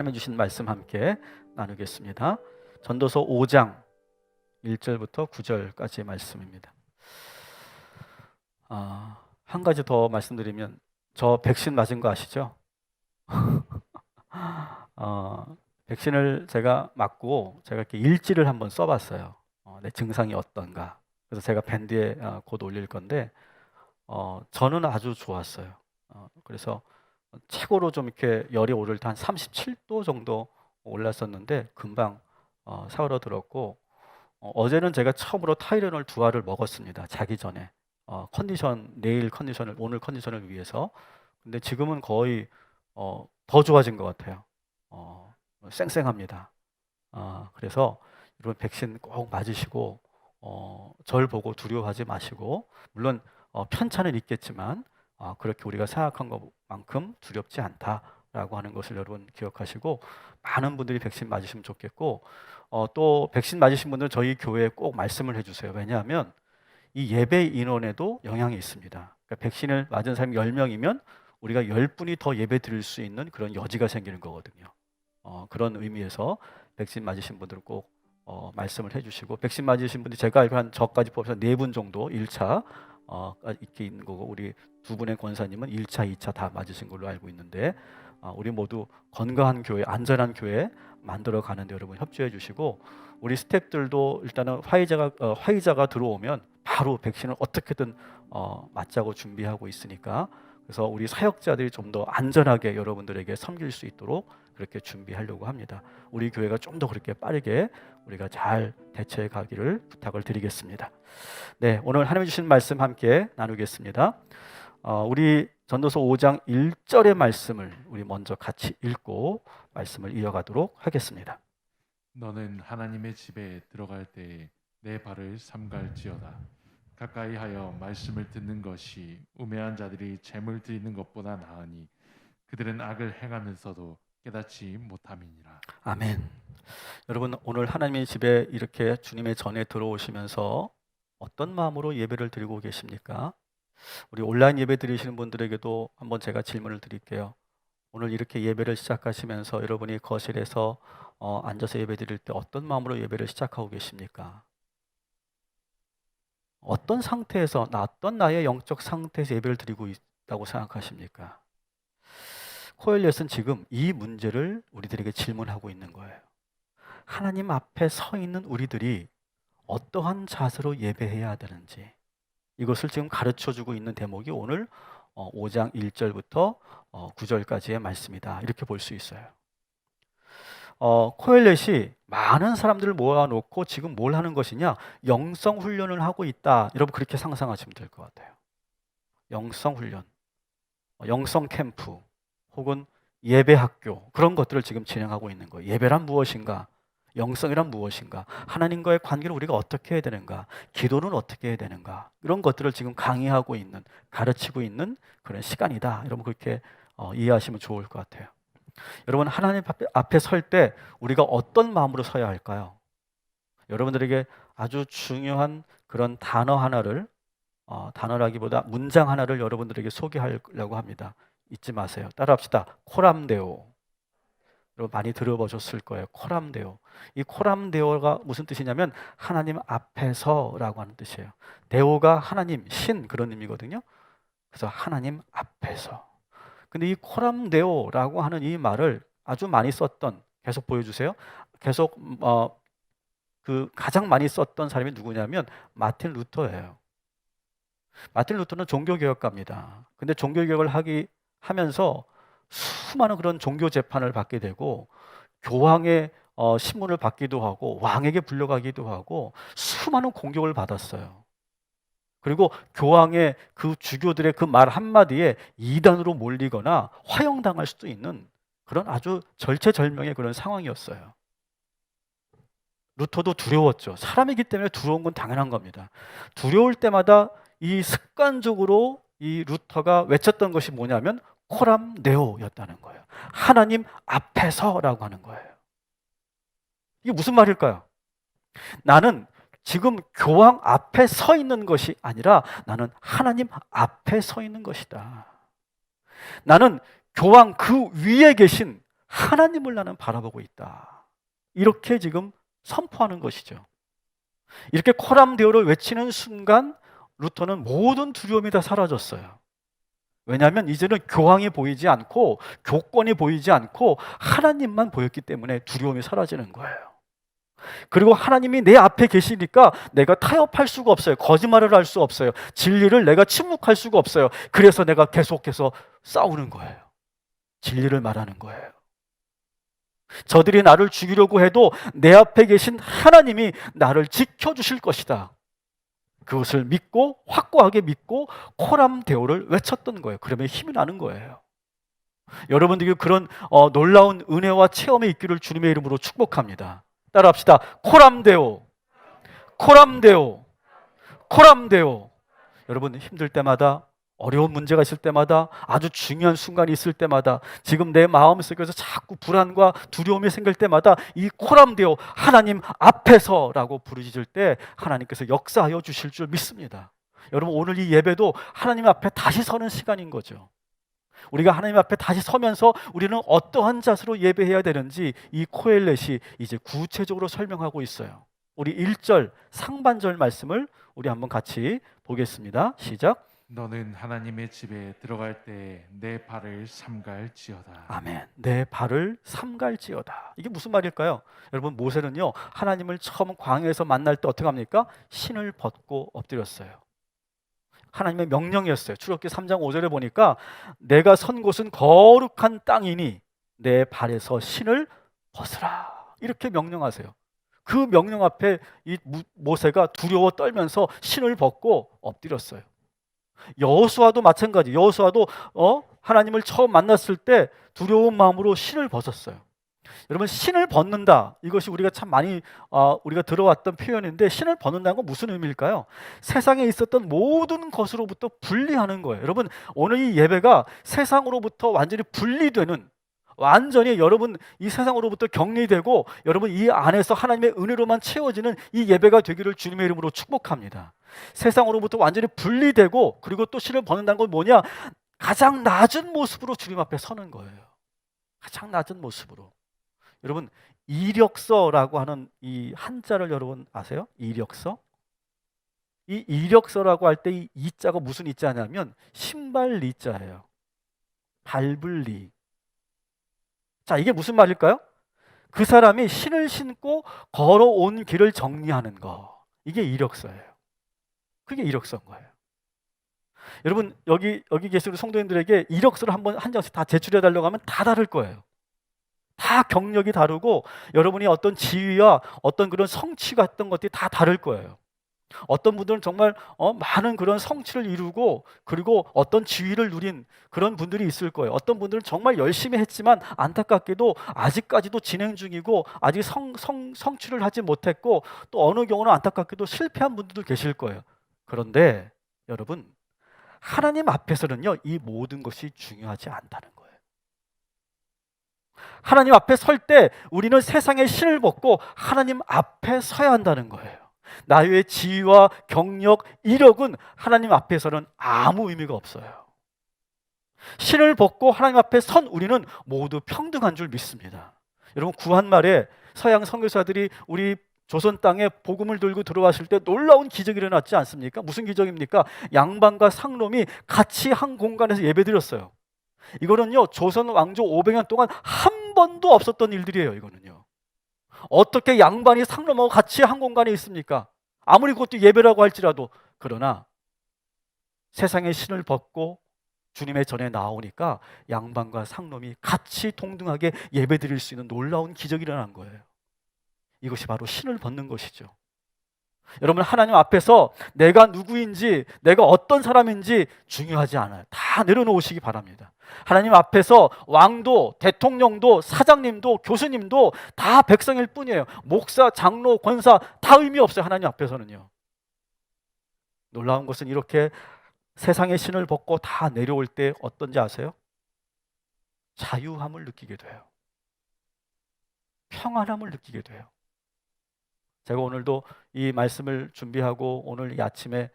하나님 주신 말씀 함께 나누겠습니다. 전도서 5장 1절부터 9절까지의 말씀입니다. 한 가지 더 말씀드리면 저 백신 맞은 거 아시죠? 백신을 제가 맞고 제가 이렇게 일지를 한번 써봤어요. 내 증상이 어떤가. 그래서 제가 밴드에 곧 올릴 건데 저는 아주 좋았어요. 그래서 최고로 좀 이렇게 열이 오를 때 한 37도 정도 올랐었는데 금방 사그러들었고 어제는 제가 처음으로 타이레놀 2알을 먹었습니다. 자기 전에 내일 컨디션을 오늘 컨디션을 위해서. 근데 지금은 거의 더 좋아진 것 같아요. 쌩쌩합니다. 그래서 여러분 백신 꼭 맞으시고 절 보고 두려워하지 마시고 물론 편차는 있겠지만 그렇게 우리가 생각한 것만큼 두렵지 않다라고 하는 것을 여러분 기억하시고 많은 분들이 백신 맞으시면 좋겠고 또 백신 맞으신 분들은 저희 교회에 꼭 말씀을 해주세요. 왜냐하면 이 예배 인원에도 영향이 있습니다. 그러니까 백신을 맞은 사람이 10명이면 우리가 10분이 더 예배 드릴 수 있는 그런 여지가 생기는 거거든요. 그런 의미에서 백신 맞으신 분들은 꼭 말씀을 해주시고 백신 맞으신 분들이 제가 알기로 한 저까지 포함해서 4분 정도 1차 이렇게 있는 거고 우리 2분의 권사님은 1차, 2차 다 맞으신 걸로 알고 있는데 우리 모두 건강한 교회, 안전한 교회 만들어 가는데 여러분 협조해 주시고 우리 스태프들도 일단은 화이자가 들어오면 바로 백신을 어떻게든 맞자고 준비하고 있으니까 그래서 우리 사역자들이 좀 더 안전하게 여러분들에게 섬길 수 있도록 그렇게 준비하려고 합니다. 우리 교회가 좀 더 그렇게 빠르게 우리가 잘 대처해 가기를 부탁을 드리겠습니다. 네, 오늘 하나님 주신 말씀 함께 나누겠습니다. 우리 전도서 5장 1절의 말씀을 우리 먼저 같이 읽고 말씀을 이어가도록 하겠습니다. 너는 하나님의 집에 들어갈 때에 내 발을 삼갈지어다. 가까이 하여 말씀을 듣는 것이 우매한 자들이 재물 드리는 것보다 나으니 그들은 악을 행하면서도 깨닫지 못함이니라. 아멘. 여러분 오늘 하나님의 집에 이렇게 주님의 전에 들어오시면서 어떤 마음으로 예배를 드리고 계십니까? 우리 온라인 예배 드리시는 분들에게도 한번 제가 질문을 드릴게요. 오늘 이렇게 예배를 시작하시면서 여러분이 거실에서 앉아서 예배 드릴 때 어떤 마음으로 예배를 시작하고 계십니까? 어떤 상태에서 어떤 나의 영적 상태에서 예배를 드리고 있다고 생각하십니까? 코엘렛은 지금 이 문제를 우리들에게 질문하고 있는 거예요. 하나님 앞에 서 있는 우리들이 어떠한 자세로 예배해야 되는지 이것을 지금 가르쳐주고 있는 대목이 오늘 5장 1절부터 9절까지의 말씀이다. 이렇게 볼 수 있어요. 코엘렛이 많은 사람들을 모아놓고 지금 뭘 하는 것이냐? 영성 훈련을 하고 있다. 여러분 그렇게 상상하시면 될 것 같아요. 영성 훈련, 영성 캠프 혹은 예배 학교 그런 것들을 지금 진행하고 있는 거예요. 예배란 무엇인가? 영성이란 무엇인가? 하나님과의 관계를 우리가 어떻게 해야 되는가? 기도는 어떻게 해야 되는가? 이런 것들을 지금 강의하고 있는, 가르치고 있는 그런 시간이다. 여러분 그렇게 이해하시면 좋을 것 같아요. 여러분 하나님 앞에 설 때 우리가 어떤 마음으로 서야 할까요? 여러분들에게 아주 중요한 그런 단어 하나를 단어라기보다 문장 하나를 여러분들에게 소개하려고 합니다. 잊지 마세요. 따라합시다. 코람데오. 여러분 많이 들어보셨을 거예요. 코람데오. 이 코람데오가 무슨 뜻이냐면 하나님 앞에서라고 하는 뜻이에요. 데오가 하나님, 신 그런 의미거든요. 그래서 하나님 앞에서. 근데 이 코람데오라고 하는 이 말을 아주 많이 썼던 계속 보여주세요. 계속 그 가장 많이 썼던 사람이 누구냐면 마틴 루터예요. 마틴 루터는 종교개혁가입니다. 근데 종교개혁을 하면서 수많은 그런 종교 재판을 받게 되고 교황의 신문을 받기도 하고 왕에게 불려가기도 하고 수많은 공격을 받았어요. 그리고 교황의 그 주교들의 그 말 한마디에 이단으로 몰리거나 화형당할 수도 있는 그런 아주 절체절명의 그런 상황이었어요. 루터도 두려웠죠. 사람이기 때문에 두려운 건 당연한 겁니다. 두려울 때마다 이 습관적으로 이 루터가 외쳤던 것이 뭐냐면 코람네오였다는 거예요. 하나님 앞에서라고 하는 거예요. 이게 무슨 말일까요? 나는 지금 교황 앞에 서 있는 것이 아니라 나는 하나님 앞에 서 있는 것이다. 나는 교황 그 위에 계신 하나님을 나는 바라보고 있다. 이렇게 지금 선포하는 것이죠. 이렇게 코람데오를 외치는 순간 루터는 모든 두려움이 다 사라졌어요. 왜냐하면 이제는 교황이 보이지 않고 교권이 보이지 않고 하나님만 보였기 때문에 두려움이 사라지는 거예요. 그리고 하나님이 내 앞에 계시니까 내가 타협할 수가 없어요. 거짓말을 할 수 없어요. 진리를 내가 침묵할 수가 없어요. 그래서 내가 계속해서 싸우는 거예요. 진리를 말하는 거예요. 저들이 나를 죽이려고 해도 내 앞에 계신 하나님이 나를 지켜주실 것이다. 그것을 믿고 확고하게 믿고 코람데오를 외쳤던 거예요. 그러면 힘이 나는 거예요. 여러분들이 그런 놀라운 은혜와 체험이 있기를 주님의 이름으로 축복합니다. 따라합시다. 코람데오, 코람데오, 코람데오. 여러분 힘들 때마다, 어려운 문제가 있을 때마다, 아주 중요한 순간이 있을 때마다, 지금 내 마음속에서 자꾸 불안과 두려움이 생길 때마다 이 코람데오, 하나님 앞에서라고 부르짖을 때 하나님께서 역사하여 주실 줄 믿습니다. 여러분 오늘 이 예배도 하나님 앞에 다시 서는 시간인 거죠. 우리가 하나님 앞에 다시 서면서 우리는 어떠한 자세로 예배해야 되는지 이 코엘렛이 이제 구체적으로 설명하고 있어요. 우리 1절 상반절 말씀을 우리 한번 같이 보겠습니다. 시작. 너는 하나님의 집에 들어갈 때 내 발을 삼갈지어다. 아멘. 내 발을 삼갈지어다. 이게 무슨 말일까요? 여러분 모세는요 하나님을 처음 광야에서 만날 때 어떻게 합니까? 신을 벗고 엎드렸어요. 하나님의 명령이었어요. 출애굽기 3장 5절에 보니까 내가 선 곳은 거룩한 땅이니 내 발에서 신을 벗으라. 이렇게 명령하세요. 그 명령 앞에 이 모세가 두려워 떨면서 신을 벗고 엎드렸어요. 여호수아도 마찬가지. 여호수아도 하나님을 처음 만났을 때 두려운 마음으로 신을 벗었어요. 여러분 신을 벗는다, 이것이 우리가 참 많이 우리가 들어왔던 표현인데, 신을 벗는다는 건 무슨 의미일까요? 세상에 있었던 모든 것으로부터 분리하는 거예요. 여러분 오늘 이 예배가 세상으로부터 완전히 분리되는, 완전히 여러분 이 세상으로부터 격리되고 여러분 이 안에서 하나님의 은혜로만 채워지는 이 예배가 되기를 주님의 이름으로 축복합니다. 세상으로부터 완전히 분리되고, 그리고 또 신을 벗는다는 건 뭐냐? 가장 낮은 모습으로 주님 앞에 서는 거예요. 가장 낮은 모습으로. 여러분 이력서라고 하는 이 한자를 여러분 아세요? 이력서? 이 이력서라고 할 때 이 이자가 무슨 이자냐면 신발 리자예요. 밟을 리. 자, 이게 무슨 말일까요? 그 사람이 신을 신고 걸어온 길을 정리하는 거. 이게 이력서예요. 그게 이력서인 거예요. 여러분 여기 계신 성도님들에게 이력서를 한 장씩 다 제출해 달라고 하면 다 다를 거예요. 다 경력이 다르고 여러분이 어떤 지위와 어떤 그런 성취 같은 것들이 다 다를 거예요. 어떤 분들은 정말 많은 그런 성취를 이루고 그리고 어떤 지위를 누린 그런 분들이 있을 거예요. 어떤 분들은 정말 열심히 했지만 안타깝게도 아직까지도 진행 중이고 아직 성취를 하지 못했고, 또 어느 경우는 안타깝게도 실패한 분들도 계실 거예요. 그런데 여러분 하나님 앞에서는요 이 모든 것이 중요하지 않다는 거예요. 하나님 앞에 설 때 우리는 세상의 신을 벗고 하나님 앞에 서야 한다는 거예요. 나의 지위와 경력, 이력은 하나님 앞에서는 아무 의미가 없어요. 신을 벗고 하나님 앞에 선 우리는 모두 평등한 줄 믿습니다. 여러분 구한말에 서양 선교사들이 우리 조선 땅에 복음을 들고 들어왔을 때 놀라운 기적이 일어났지 않습니까? 무슨 기적입니까? 양반과 상놈이 같이 한 공간에서 예배드렸어요. 이거는요 조선 왕조 500년 동안 한 번도 없었던 일들이에요. 이거는요 어떻게 양반이 상놈하고 같이 한 공간에 있습니까? 아무리 그것도 예배라고 할지라도. 그러나 세상의 신을 벗고 주님의 전에 나오니까 양반과 상놈이 같이 동등하게 예배드릴 수 있는 놀라운 기적이 일어난 거예요. 이것이 바로 신을 벗는 것이죠. 여러분 하나님 앞에서 내가 누구인지, 내가 어떤 사람인지 중요하지 않아요. 다 내려놓으시기 바랍니다. 하나님 앞에서 왕도, 대통령도, 사장님도, 교수님도 다 백성일 뿐이에요. 목사, 장로, 권사 다 의미 없어요. 하나님 앞에서는요. 놀라운 것은 이렇게 세상의 신을 벗고 다 내려올 때 어떤지 아세요? 자유함을 느끼게 돼요. 평안함을 느끼게 돼요. 제가 오늘도 이 말씀을 준비하고 오늘 이 아침에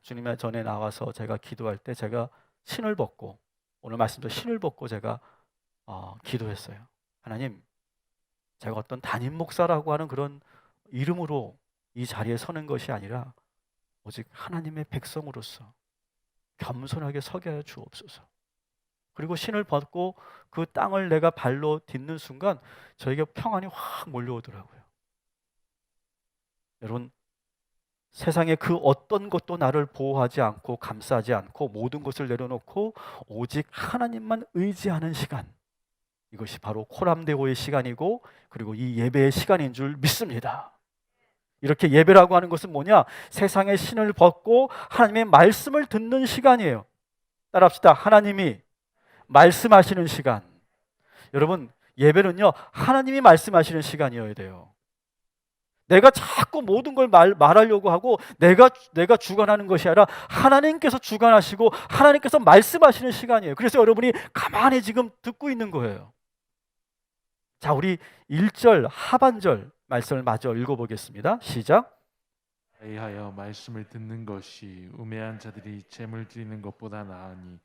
주님의 전에 나와서 제가 기도할 때 제가 신을 벗고, 오늘 말씀도 신을 벗고 제가 기도했어요. 하나님, 제가 어떤 담임 목사라고 하는 그런 이름으로 이 자리에 서는 것이 아니라 오직 하나님의 백성으로서 겸손하게 서게 하여 주옵소서. 그리고 신을 벗고 그 땅을 내가 발로 딛는 순간 저에게 평안이 확 몰려오더라고요. 여러분, 세상에 그 어떤 것도 나를 보호하지 않고 감싸지 않고 모든 것을 내려놓고 오직 하나님만 의지하는 시간, 이것이 바로 코람데오의 시간이고 그리고 이 예배의 시간인 줄 믿습니다. 이렇게 예배라고 하는 것은 뭐냐? 세상의 신을 벗고 하나님의 말씀을 듣는 시간이에요. 따라합시다. 하나님이 말씀하시는 시간. 여러분, 예배는요, 하나님이 말씀하시는 시간이어야 돼요. 내가 자꾸 모든 걸 말하려고 하고 내가 주관하는 것이 아니라 하나님께서 주관하시고 하나님께서 말씀하시는 시간이에요. 그래서 여러분이 가만히 지금 듣고 있는 거예요. 자, 우리 1절 하반절 말씀을 마저 읽어보겠습니다. 시작. 이하여 말씀을 듣는 것이 우매한 자들이 재물 드리는 것보다 나으니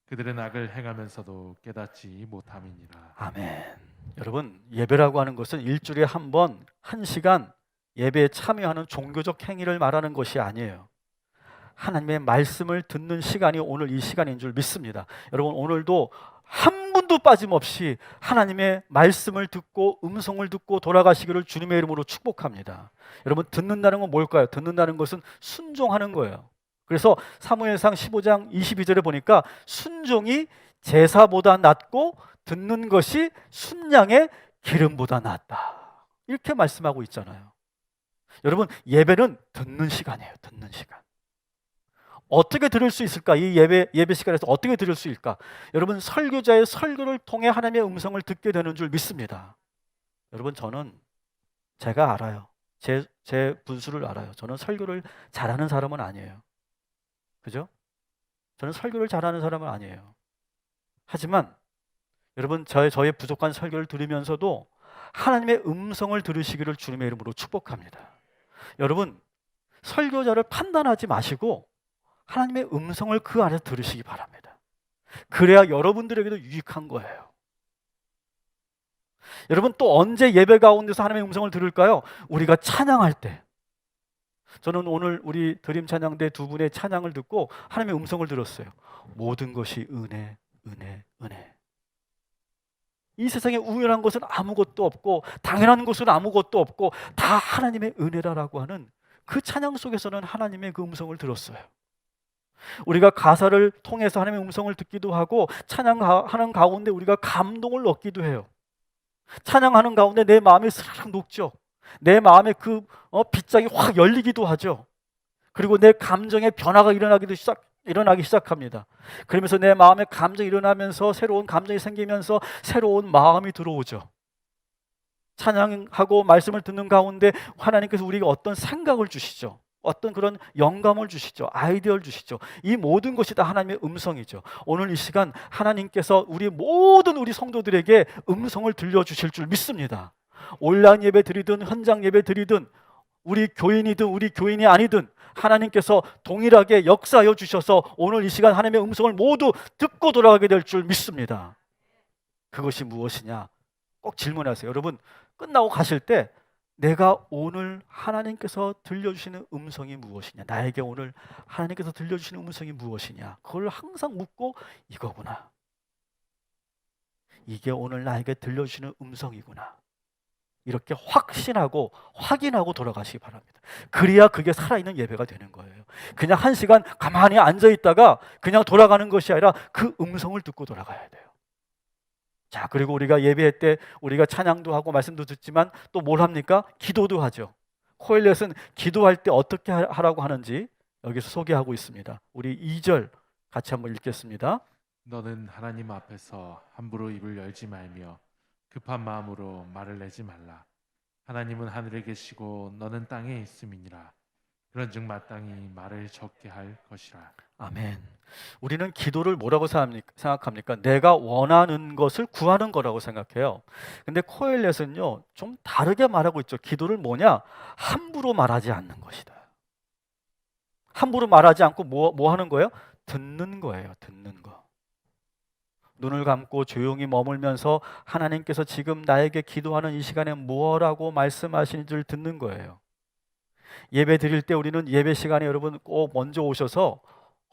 그들은 악을 행하면서도 깨닫지 못함이니라. 아멘. 여러분, 예배라고 하는 것은 일주일에 한 번, 1시간 예배에 참여하는 종교적 행위를 말하는 것이 아니에요. 하나님의 말씀을 듣는 시간이 오늘 이 시간인 줄 믿습니다. 여러분, 오늘도 한 분도 빠짐없이 하나님의 말씀을 듣고 음성을 듣고 돌아가시기를 주님의 이름으로 축복합니다. 여러분, 듣는다는 건 뭘까요? 듣는다는 것은 순종하는 거예요. 그래서 사무엘상 15장 22절에 보니까 순종이 제사보다 낫고 듣는 것이 순양의 기름보다 낫다, 이렇게 말씀하고 있잖아요. 여러분, 예배는 듣는 시간이에요. 듣는 시간. 어떻게 들을 수 있을까? 이 예배 시간에서 어떻게 들을 수 있을까? 여러분, 설교자의 설교를 통해 하나님의 음성을 듣게 되는 줄 믿습니다. 여러분, 저는 제가 알아요. 제 분수를 알아요. 저는 설교를 잘하는 사람은 아니에요. 그죠? 저는 설교를 잘하는 사람은 아니에요. 하지만 여러분, 저의 부족한 설교를 들으면서도 하나님의 음성을 들으시기를 주님의 이름으로 축복합니다. 여러분, 설교자를 판단하지 마시고 하나님의 음성을 그 안에서 들으시기 바랍니다. 그래야 여러분들에게도 유익한 거예요. 여러분, 또 언제 예배 가운데서 하나님의 음성을 들을까요? 우리가 찬양할 때. 저는 오늘 우리 드림 찬양대 두 분의 찬양을 듣고 하나님의 음성을 들었어요. 모든 것이 은혜, 은혜, 은혜. 이 세상에 우연한 것은 아무것도 없고 당연한 것은 아무것도 없고 다 하나님의 은혜라라고 하는 그 찬양 속에서는 하나님의 그 음성을 들었어요. 우리가 가사를 통해서 하나님의 음성을 듣기도 하고 찬양하는 가운데 우리가 감동을 얻기도 해요. 찬양하는 가운데 내 마음이 스르륵 녹죠. 내 마음에 그 빗장이 확 열리기도 하죠. 그리고 내 감정의 변화가 일어나기 시작합니다. 그러면서 내 마음에 감정이 일어나면서 새로운 감정이 생기면서 새로운 마음이 들어오죠. 찬양하고 말씀을 듣는 가운데 하나님께서 우리에게 어떤 생각을 주시죠. 어떤 그런 영감을 주시죠. 아이디어를 주시죠. 이 모든 것이 다 하나님의 음성이죠. 오늘 이 시간 하나님께서 모든 우리 성도들에게 음성을 들려주실 줄 믿습니다. 온라인 예배 드리든 현장 예배 드리든 우리 교인이든 우리 교인이 아니든 하나님께서 동일하게 역사하여 주셔서 오늘 이 시간 하나님의 음성을 모두 듣고 돌아가게 될 줄 믿습니다. 그것이 무엇이냐? 꼭 질문하세요. 여러분, 끝나고 가실 때 내가 오늘 하나님께서 들려주시는 음성이 무엇이냐? 나에게 오늘 하나님께서 들려주시는 음성이 무엇이냐? 그걸 항상 묻고 이거구나. 이게 오늘 나에게 들려주시는 음성이구나. 이렇게 확인하고 돌아가시기 바랍니다. 그래야 그게 살아있는 예배가 되는 거예요. 그냥 1시간 가만히 앉아있다가 그냥 돌아가는 것이 아니라 그 음성을 듣고 돌아가야 돼요. 자, 그리고 우리가 예배할 때 우리가 찬양도 하고 말씀도 듣지만 또 뭘 합니까? 기도도 하죠. 코엘렛은 기도할 때 어떻게 하라고 하는지 여기서 소개하고 있습니다. 우리 2절 같이 한번 읽겠습니다. 너는 하나님 앞에서 함부로 입을 열지 말며 급한 마음으로 말을 내지 말라. 하나님은 하늘에 계시고 너는 땅에 있음이니라. 그런즉 마땅히 말을 적게 할 것이라. 아멘. 우리는 기도를 뭐라고 생각합니까? 내가 원하는 것을 구하는 거라고 생각해요. 근데 코엘렛은요, 좀 다르게 말하고 있죠. 기도를 뭐냐? 함부로 말하지 않는 것이다. 함부로 말하지 않고 뭐 하는 거예요? 듣는 거예요. 듣는 거. 눈을 감고 조용히 머물면서 하나님께서 지금 나에게 기도하는 이 시간에 뭐라고 말씀하시는지를 듣는 거예요. 예배 드릴 때 우리는 예배 시간에 여러분 꼭 먼저 오셔서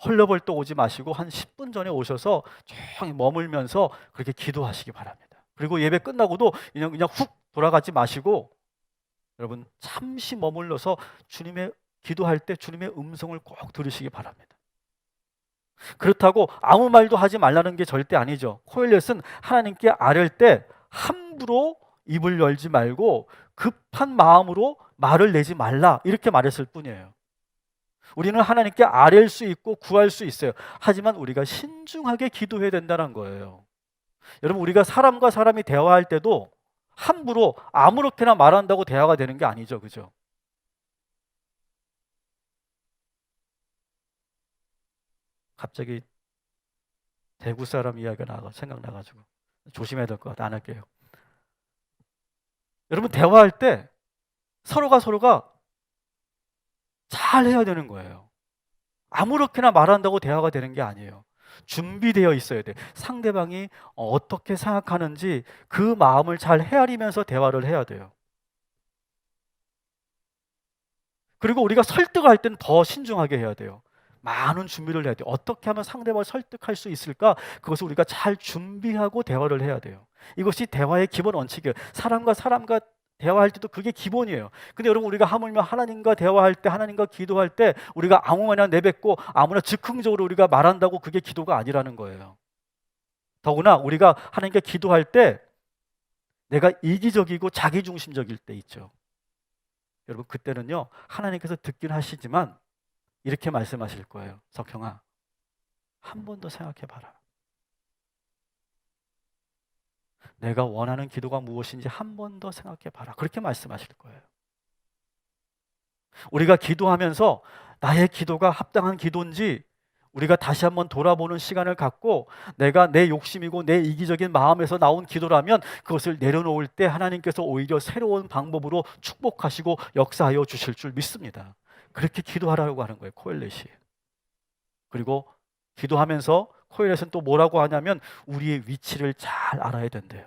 헐레벌떡 오지 마시고 한 10분 전에 오셔서 조용히 머물면서 그렇게 기도하시기 바랍니다. 그리고 예배 끝나고도 그냥 훅 돌아가지 마시고 여러분 잠시 머물러서 주님의 기도할 때 주님의 음성을 꼭 들으시기 바랍니다. 그렇다고 아무 말도 하지 말라는 게 절대 아니죠. 코엘렛은 하나님께 아뢰 때 함부로 입을 열지 말고 급한 마음으로 말을 내지 말라 이렇게 말했을 뿐이에요. 우리는 하나님께 아뢰일 수 있고 구할 수 있어요. 하지만 우리가 신중하게 기도해야 된다는 거예요. 여러분 우리가 사람과 사람이 대화할 때도 함부로 아무렇게나 말한다고 대화가 되는 게 아니죠. 그죠? 갑자기 대구 사람 이야기가 생각나가지고 조심해야 될 것 같아. 안 할게요. 여러분 대화할 때 서로가 잘 해야 되는 거예요. 아무렇게나 말한다고 대화가 되는 게 아니에요. 준비되어 있어야 돼. 상대방이 어떻게 생각하는지 그 마음을 잘 헤아리면서 대화를 해야 돼요. 그리고 우리가 설득할 때는 더 신중하게 해야 돼요. 많은 준비를 해야 돼요. 어떻게 하면 상대방을 설득할 수 있을까? 그것을 우리가 잘 준비하고 대화를 해야 돼요. 이것이 대화의 기본 원칙이에요. 사람과 대화할 때도 그게 기본이에요. 근데 여러분 우리가 하물며 하나님과 대화할 때 하나님과 기도할 때 우리가 아무 말이나 내뱉고 아무나 즉흥적으로 우리가 말한다고 그게 기도가 아니라는 거예요. 더구나 우리가 하나님께 기도할 때 내가 이기적이고 자기중심적일 때 있죠. 여러분 그때는요 하나님께서 듣긴 하시지만 이렇게 말씀하실 거예요. 석형아 한 번 더 생각해봐라. 내가 원하는 기도가 무엇인지 한 번 더 생각해봐라. 그렇게 말씀하실 거예요. 우리가 기도하면서 나의 기도가 합당한 기도인지 우리가 다시 한번 돌아보는 시간을 갖고 내가 내 욕심이고 내 이기적인 마음에서 나온 기도라면 그것을 내려놓을 때 하나님께서 오히려 새로운 방법으로 축복하시고 역사하여 주실 줄 믿습니다. 그렇게 기도하라고 하는 거예요. 코엘렛이. 그리고 기도하면서 코엘렛은 또 뭐라고 하냐면 우리의 위치를 잘 알아야 된대요.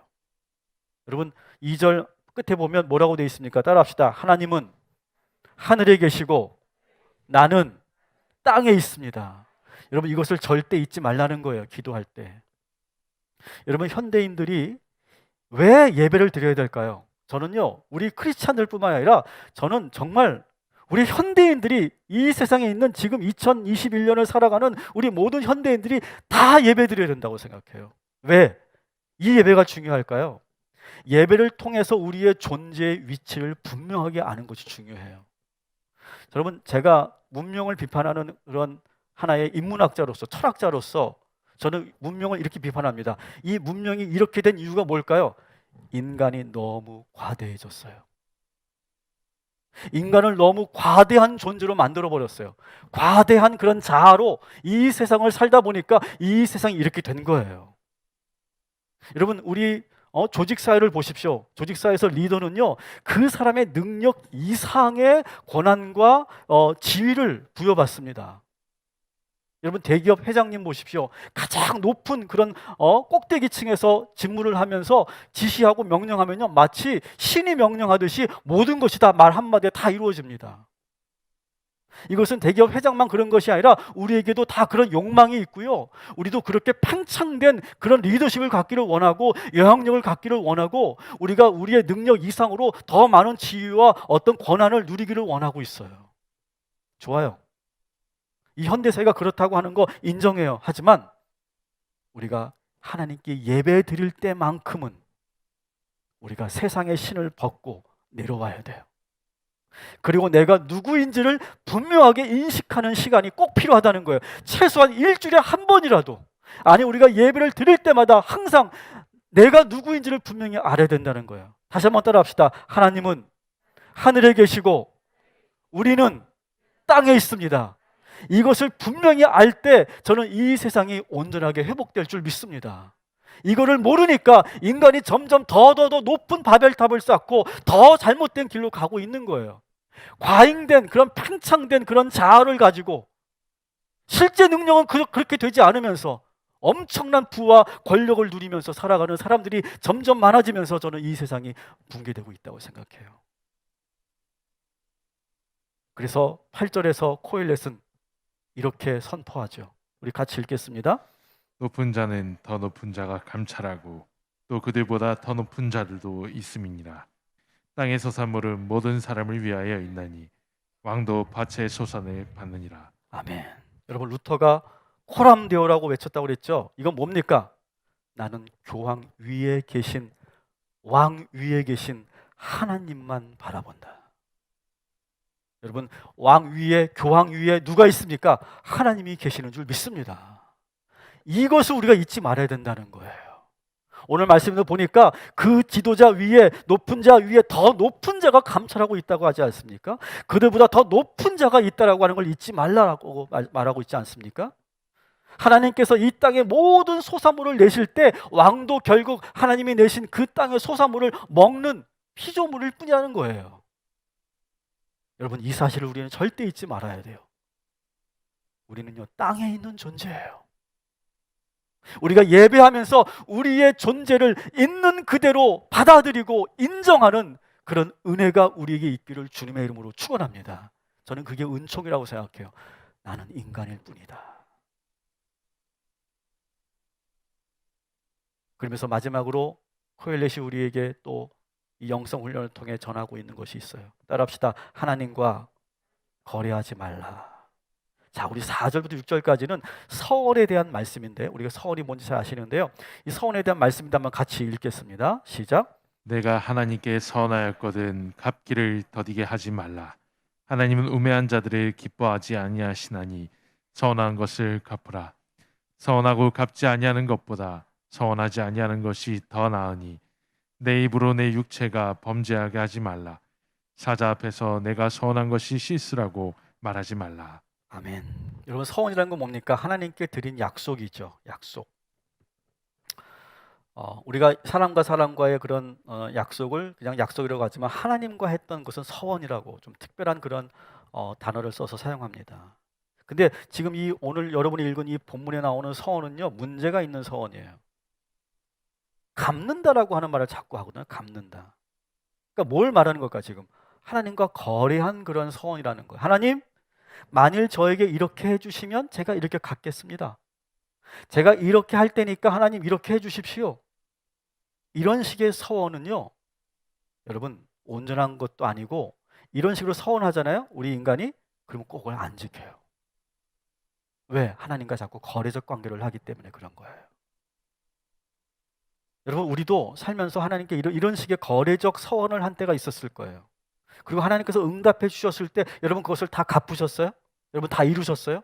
여러분 2절 끝에 보면 뭐라고 되어 있습니까? 따라합시다. 하나님은 하늘에 계시고 나는 땅에 있습니다. 여러분 이것을 절대 잊지 말라는 거예요. 기도할 때. 여러분 현대인들이 왜 예배를 드려야 될까요? 저는요 우리 크리스찬들뿐만 아니라 저는 정말 우리 현대인들이 이 세상에 있는 지금 2021년을 살아가는 우리 모든 현대인들이 다 예배 드려야 된다고 생각해요. 왜? 이 예배가 중요할까요? 예배를 통해서 우리의 존재의 위치를 분명하게 아는 것이 중요해요. 여러분 제가 문명을 비판하는 그런 하나의 인문학자로서 철학자로서 저는 문명을 이렇게 비판합니다. 이 문명이 이렇게 된 이유가 뭘까요? 인간이 너무 과대해졌어요. 인간을 너무 과대한 존재로 만들어버렸어요. 과대한 그런 자아로 이 세상을 살다 보니까 이 세상이 이렇게 된 거예요. 여러분 우리 조직사회를 보십시오. 조직사회에서 리더는요 그 사람의 능력 이상의 권한과 지위를 부여받습니다. 여러분 대기업 회장님 보십시오. 가장 높은 그런 꼭대기층에서 직무를 하면서 지시하고 명령하면요 마치 신이 명령하듯이 모든 것이 다 말 한마디에 다 이루어집니다. 이것은 대기업 회장만 그런 것이 아니라 우리에게도 다 그런 욕망이 있고요. 우리도 그렇게 팽창된 그런 리더십을 갖기를 원하고 영향력을 갖기를 원하고 우리가 우리의 능력 이상으로 더 많은 지위와 어떤 권한을 누리기를 원하고 있어요. 좋아요. 이 현대사회가 그렇다고 하는 거 인정해요. 하지만 우리가 하나님께 예배 드릴 때만큼은 우리가 세상의 신을 벗고 내려와야 돼요. 그리고 내가 누구인지를 분명하게 인식하는 시간이 꼭 필요하다는 거예요. 최소한 일주일에 한 번이라도, 아니 우리가 예배를 드릴 때마다 항상 내가 누구인지를 분명히 알아야 된다는 거예요. 다시 한번 따라합시다. 하나님은 하늘에 계시고 우리는 땅에 있습니다. 이것을 분명히 알 때 저는 이 세상이 온전하게 회복될 줄 믿습니다. 이거를 모르니까 인간이 점점 더 높은 바벨탑을 쌓고 더 잘못된 길로 가고 있는 거예요. 과잉된 그런 팽창된 그런 자아를 가지고 실제 능력은 그렇게 되지 않으면서 엄청난 부와 권력을 누리면서 살아가는 사람들이 점점 많아지면서 저는 이 세상이 붕괴되고 있다고 생각해요. 그래서 8절에서 코엘렛은 이렇게 선포하죠. 우리 같이 읽겠습니다. 높은 자는 더 높은 자가 감찰하고 또 그들보다 더 높은 자들도 있음이니라. 땅의 소산물은 모든 사람을 위하여 있나니 왕도 밭의 소산을 받느니라. 아멘. 여러분, 루터가 코람 데오라고 외쳤다고 그랬죠. 이건 뭡니까? 나는 교황 위에 계신, 왕 위에 계신 하나님만 바라본다. 여러분, 왕 위에, 교황 위에 누가 있습니까? 하나님이 계시는 줄 믿습니다. 이것을 우리가 잊지 말아야 된다는 거예요. 오늘 말씀에도 보니까 그 지도자 위에, 높은 자 위에 더 높은 자가 감찰하고 있다고 하지 않습니까? 그들보다 더 높은 자가 있다라고 하는 걸 잊지 말라고 말하고 있지 않습니까? 하나님께서 이 땅의 모든 소산물을 내실 때 왕도 결국 하나님이 내신 그 땅의 소산물을 먹는 피조물일 뿐이라는 거예요. 여러분, 이 사실을 우리는 절대 잊지 말아야 돼요. 우리는요, 땅에 있는 존재예요. 우리가 예배하면서 우리의 존재를 있는 그대로 받아들이고 인정하는 그런 은혜가 우리에게 있기를 주님의 이름으로 축원합니다. 저는 그게 은총이라고 생각해요. 나는 인간일 뿐이다. 그러면서 마지막으로 코엘렛이 우리에게 또 이 영성 훈련을 통해 전하고 있는 것이 있어요. 따라합시다. 하나님과 거래하지 말라. 자, 우리 4절부터 6절까지는 서원에 대한 말씀인데, 우리가 서원이 뭔지 잘 아시는데요, 이 서원에 대한 말씀인데 한번 같이 읽겠습니다. 시작. 내가 하나님께 서원하였거든 갚기를 더디게 하지 말라. 하나님은 우매한 자들을 기뻐하지 아니하시나니 서원한 것을 갚으라. 서원하고 갚지 아니하는 것보다 서원하지 아니하는 것이 더 나으니 내 입으로 내 육체가 범죄하게 하지 말라. 사자 앞에서 내가 서원한 것이 실수라고 말하지 말라. 아멘. 여러분, 서원이라는 건 뭡니까? 하나님께 드린 약속이죠. 약속. 우리가 사람과 사람과의 그런 약속을 그냥 약속이라고 하지만 하나님과 했던 것은 서원이라고 좀 특별한 그런 단어를 써서 사용합니다. 근데 지금 이 오늘 여러분이 읽은 이 본문에 나오는 서원은요, 문제가 있는 서원이에요. 갚는다라고 하는 말을 자꾸 하거든요. 갚는다. 그러니까 뭘 말하는 걸까 지금? 하나님과 거래한 그런 서원이라는 거예요. 하나님, 만일 저에게 이렇게 해주시면 제가 이렇게 갚겠습니다. 제가 이렇게 할 테니까 하나님 이렇게 해주십시오. 이런 식의 서원은요, 여러분, 온전한 것도 아니고 이런 식으로 서원하잖아요. 우리 인간이. 그러면 꼭 그걸 안 지켜요. 왜? 하나님과 자꾸 거래적 관계를 하기 때문에 그런 거예요. 여러분, 우리도 살면서 하나님께 이런 식의 거래적 서원을 한 때가 있었을 거예요. 그리고 하나님께서 응답해 주셨을 때 여러분 그것을 다 갚으셨어요? 여러분 다 이루셨어요?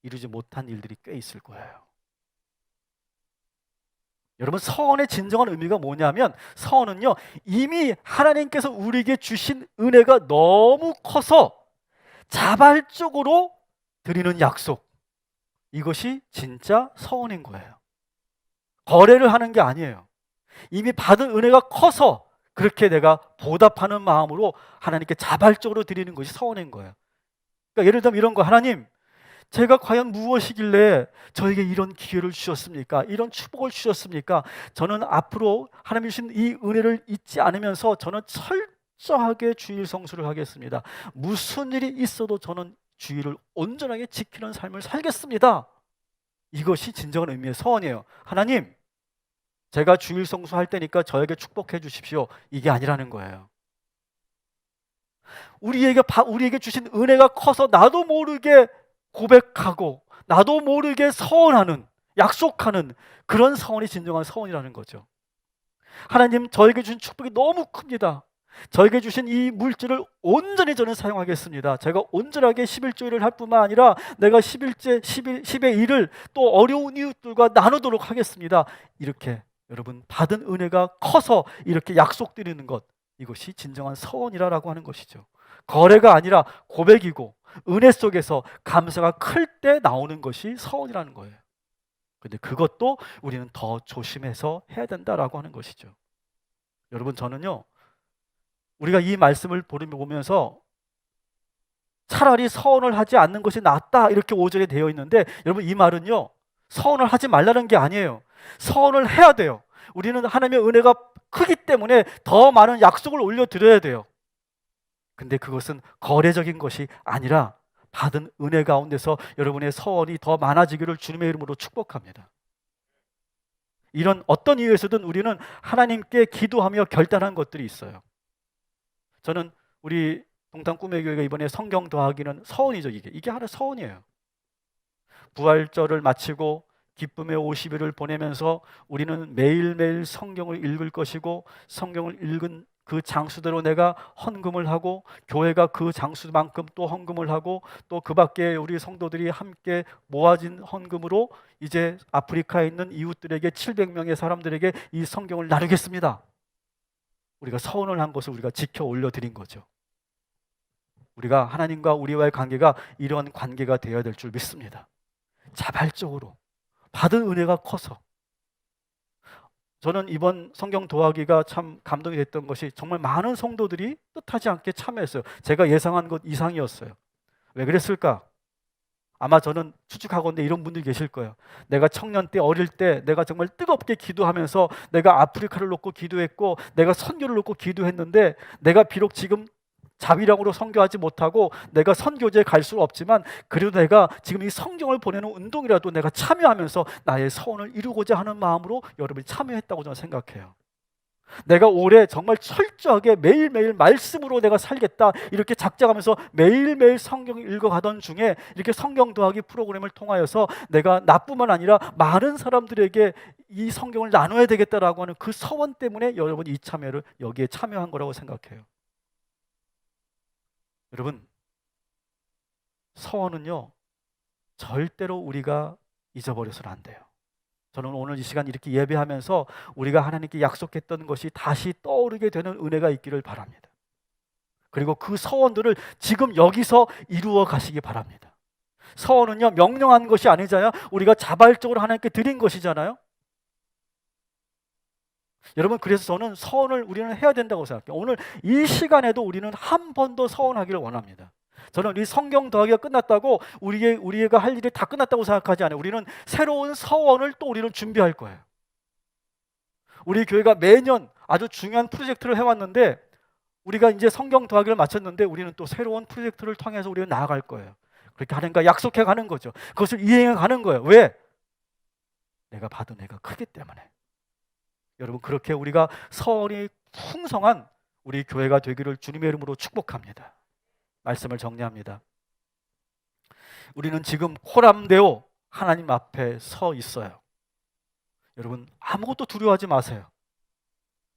이루지 못한 일들이 꽤 있을 거예요. 여러분, 서원의 진정한 의미가 뭐냐면, 서원은요, 이미 하나님께서 우리에게 주신 은혜가 너무 커서 자발적으로 드리는 약속, 이것이 진짜 서원인 거예요. 거래를 하는 게 아니에요. 이미 받은 은혜가 커서 그렇게 내가 보답하는 마음으로 하나님께 자발적으로 드리는 것이 서원인 거예요. 그러니까 예를 들면 이런 거, 하나님, 제가 과연 무엇이길래 저에게 이런 기회를 주셨습니까? 이런 축복을 주셨습니까? 저는 앞으로 하나님 주신 이 은혜를 잊지 않으면서 저는 철저하게 주일 성수를 하겠습니다. 무슨 일이 있어도 저는 주일을 온전하게 지키는 삶을 살겠습니다. 이것이 진정한 의미의 서원이에요. 하나님, 제가 주일 성수할 때니까 저에게 축복해 주십시오. 이게 아니라는 거예요. 우리에게 주신 은혜가 커서 나도 모르게 고백하고 나도 모르게 서원하는, 약속하는 그런 서원이 진정한 서원이라는 거죠. 하나님, 저에게 주신 축복이 너무 큽니다. 저에게 주신 이 물질을 온전히 저는 사용하겠습니다. 제가 온전하게 11조일을 할 뿐만 아니라 내가 11제, 10의 1을 또 어려운 이웃들과 나누도록 하겠습니다. 이렇게 여러분, 받은 은혜가 커서 이렇게 약속드리는 것, 이것이 진정한 서원이라고 하는 것이죠. 거래가 아니라 고백이고 은혜 속에서 감사가 클 때 나오는 것이 서원이라는 거예요. 근데 그것도 우리는 더 조심해서 해야 된다라고 하는 것이죠. 여러분, 저는요, 우리가 이 말씀을 보면서 차라리 서원을 하지 않는 것이 낫다 이렇게 5절에 되어 있는데, 여러분, 이 말은요, 서원을 하지 말라는 게 아니에요. 서원을 해야 돼요. 우리는 하나님의 은혜가 크기 때문에 더 많은 약속을 올려드려야 돼요. 근데 그것은 거래적인 것이 아니라 받은 은혜 가운데서 여러분의 서원이 더 많아지기를 주님의 이름으로 축복합니다. 이런 어떤 이유에서든 우리는 하나님께 기도하며 결단한 것들이 있어요. 저는 우리 동탄 꿈의 교회가 이번에 성경 더하기는 서원이죠. 이게 하나 서원이에요. 부활절을 마치고 기쁨의 50일을 보내면서 우리는 매일매일 성경을 읽을 것이고, 성경을 읽은 그 장수대로 내가 헌금을 하고, 교회가 그 장수만큼 또 헌금을 하고, 또 그 밖에 우리 성도들이 함께 모아진 헌금으로 이제 아프리카에 있는 이웃들에게 700명의 사람들에게 이 성경을 나누겠습니다. 우리가 서원을 한 것을 우리가 지켜 올려드린 거죠. 우리가 하나님과 우리와의 관계가 이러한 관계가 되어야 될 줄 믿습니다. 자발적으로 받은 은혜가 커서. 저는 이번 성경 도하기가 참 감동이 됐던 것이 정말 많은 성도들이 뜻하지 않게 참여했어요. 제가 예상한 것 이상이었어요. 왜 그랬을까? 아마 저는 추측하건대 이런 분들이 계실 거예요. 내가 청년 때, 어릴 때 내가 정말 뜨겁게 기도하면서 내가 아프리카를 놓고 기도했고, 내가 선교를 놓고 기도했는데, 내가 비록 지금 자비량으로 선교하지 못하고 내가 선교지에 갈 수는 없지만 그래도 내가 지금 이 성경을 보내는 운동이라도 내가 참여하면서 나의 서원을 이루고자 하는 마음으로 여러분이 참여했다고 저는 생각해요. 내가 올해 정말 철저하게 매일매일 말씀으로 내가 살겠다 이렇게 작정하면서 매일매일 성경을 읽어가던 중에 이렇게 성경 더하기 프로그램을 통하여서 내가 나뿐만 아니라 많은 사람들에게 이 성경을 나눠야 되겠다라고 하는 그 서원 때문에 여러분이 이 참여를 여기에 참여한 거라고 생각해요. 여러분, 서원은요 절대로 우리가 잊어버려서는 안 돼요. 저는 오늘 이 시간 이렇게 예배하면서 우리가 하나님께 약속했던 것이 다시 떠오르게 되는 은혜가 있기를 바랍니다. 그리고 그 서원들을 지금 여기서 이루어 가시기 바랍니다. 서원은요 명령한 것이 아니잖아요. 우리가 자발적으로 하나님께 드린 것이잖아요. 여러분, 그래서 저는 서원을 우리는 해야 된다고 생각해요. 오늘 이 시간에도 우리는 한 번 더 서원하기를 원합니다. 저는 이 성경 더하기가 끝났다고 우리가 할 일이 다 끝났다고 생각하지 않아요. 우리는 새로운 서원을 또 우리는 준비할 거예요. 우리 교회가 매년 아주 중요한 프로젝트를 해왔는데, 우리가 이제 성경 더하기를 마쳤는데 우리는 또 새로운 프로젝트를 통해서 우리는 나아갈 거예요. 그렇게 하는가 약속해 가는 거죠. 그것을 이행해 가는 거예요. 왜? 내가 받은 애가 크기 때문에. 여러분, 그렇게 우리가 서원이 풍성한 우리 교회가 되기를 주님의 이름으로 축복합니다. 말씀을 정리합니다. 우리는 지금 코람데오 하나님 앞에 서 있어요. 여러분, 아무것도 두려워하지 마세요.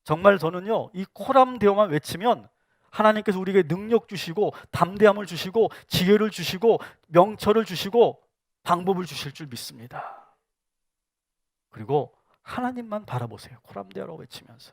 정말 저는요 이 코람데오만 외치면 하나님께서 우리에게 능력 주시고 담대함을 주시고 지혜를 주시고 명철을 주시고 방법을 주실 줄 믿습니다. 그리고 하나님만 바라보세요. 코람데오라고 외치면서